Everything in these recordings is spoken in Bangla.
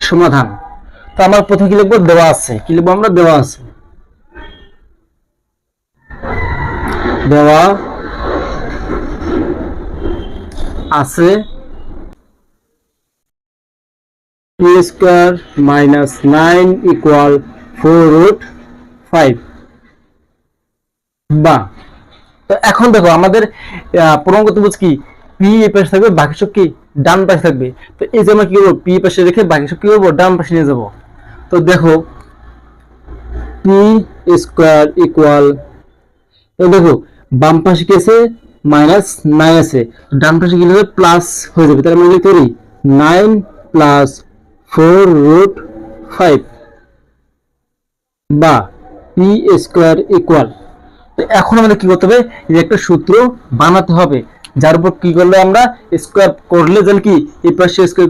সমাধান। তো আমরা প্রথমে কি লিখবো, দেওয়া আছে, কি লিখবো আমরা, দেওয়া আছে, দেওয়া আছে পি স্কোয়ার মাইনাস 9 ইকুয়াল 4√5 বা। তো এখন দেখো আমাদের পূর্ণাঙ্গ ত্রিভুজ কি, পি এই পাশে থাকবে, বাকি সব কি ডান পাশে থাকবে। তো এই যে আমরা কি করবো, পি পাশে রেখে বাকি সব কি করবো, ডান পাশে নিয়ে যাবো। তো দেখো পি স্কোয়ার ইকুয়াল, দেখো বাম পাশে কি আছে, -9 আছে, ডান পাশে কি হবে, প্লাস হয়ে যাবে। তার মানে লিখতে পারি 9 প্লাস 4√5 বা পি স্কোয়ার ইকুয়াল। তো এখন আমাদের কি করতে হবে, এই একটা সূত্র বানাতে হবে, যার উপর কি করলে আমরা স্কোয়ার করলে যেন কি এই পাশে স্কোয়ার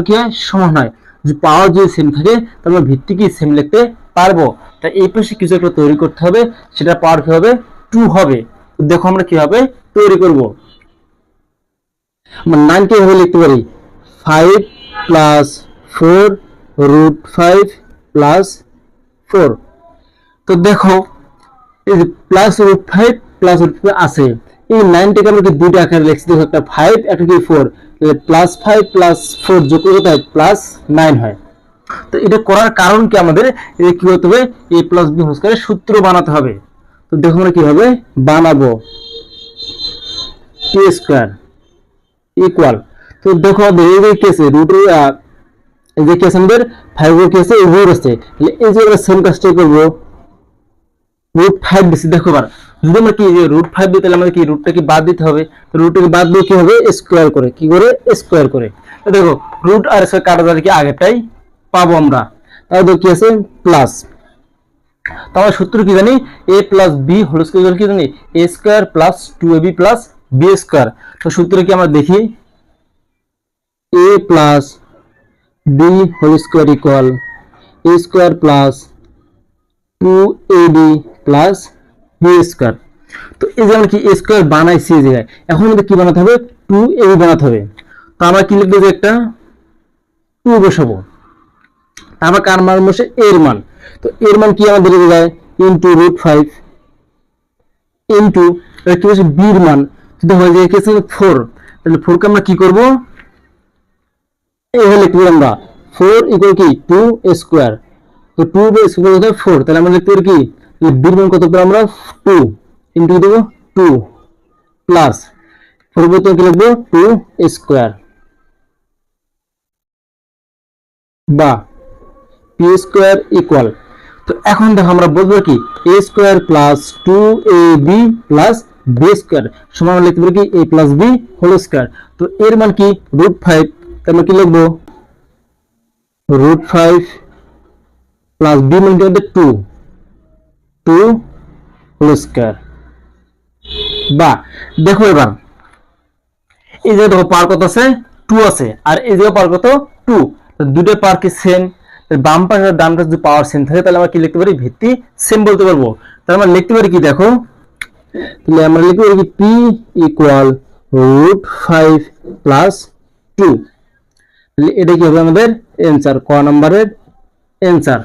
কি হয়, সমান হয়। যদি পাওয়ার যদি সেম থাকে তাহলে আমরা ভিত্তি কি সেম লিখতে পারবো। তাই এই পাশে কিছু একটা তৈরি করতে হবে, সেটা পাওয়ার কি হবে, 2 হবে। তো দেখো আমরা কিভাবে তৈরি করব। আমরা 9 কে এভাবে লিখতে পারি 5 প্লাস 4√5 প্লাস 4। তো দেখো এই যে +√5 +√5 আছে, এই 9 টাকে আমরা দুইটা আকারে লিখছি, দেখো একটা 5 একটা কি 4, তাহলে +5 +4 যোগ করলে তাই +9 হয়। তো এটা করার কারণ কি, আমাদের এটা কি হতে হবে, a + b হোল স্কয়ারের সূত্র বানাতে হবে। তো দেখো আমরা কিভাবে বানাবো, a স্কয়ার ইকুয়াল, তো দেখো আমাদের এই যে কি আছে রুট, এই যে কি আছে আমাদের 5 এর কি আছে, এই রুট আছে, তাহলে এই যে আমরা সেম কাজটাই করব, √5 দিছি। দেখো এবার যদি আমরা কি √5 দিই তাহলে আমাদের কি রুটটা কি বাদ দিতে হবে। তো রুটটাকে বাদ দিয়ে কি হবে, স্কয়ার করে, কি করে স্কয়ার করে। তো দেখো রুট আর স্কয়ার কাটা যাবে, কি আগেরটাই পাবো আমরা। তাহলে কি আছে প্লাস, তাহলে সূত্র কি জানি, a + b হোল স্কয়ার কি জানি, a square plus 2ab plus b square. তো সূত্র কি আমরা দেখি, a plus b whole square equal a square plus 2ab plus b square. তো এই যে আমরা কি a স্কয়ার বানাইছি এই জায়গায়, এখন আমাদের কি বানাতে হবে, 2ab বানাতে হবে। তো আমরা কি লিখবো, যে একটা 2 বসাবো, তারপর কার মান বসে, এর মান। তো এর মান কি আমাদের এই জায়গায় ইনটু √5 ইনটু কি বসে b এর মান, যদি হয় যে কি আছে 4, তাহলে 4 কে আমরা কি করব, এই হলে লিখব আমরা 4 ইকুয়াল কি 2 স্কয়ার। তো 2 স্কয়ার হচ্ছে 4, তাহলে আমরা লিখতে পারি কি, b এর মান কত পেলাম আমরা, 2 ইনটু দেব 2 প্লাস 4 বলতে কি লিখব, 2 স্কয়ার বা পি স্কয়ার ইকুয়াল। তো এখন দেখো আমরা বলবো কি, a square plus 2ab plus b square সমান লিখতে পারি কি a plus b whole square. তো এর মান কি √5, তাহলে আমরা কি লিখবো, √5 প্লাস b মান কি হবে 2 হোল স্কয়ার বা। দেখো এবার এই যে দেখো পাওয়ার কত আছে, 2 আছে, আর এই যে পাওয়ার কত 2, তো দুটো পাওয়ার কি সেম, বাম পাশে আর ডান পাশে যদি পাওয়ার সেম থাকে তাহলে আমরা কি লিখতে পারি, ভিত্তি সেম বলতে পারবো। তাহলে আমরা লিখতে পারি কি, দেখো তাহলে আমরা লিখতে পারি কি p ইকুয়াল √5 প্লাস 2, তাহলে এটা কি হবে আমাদের অ্যানসার, ক নম্বরের অ্যানসার।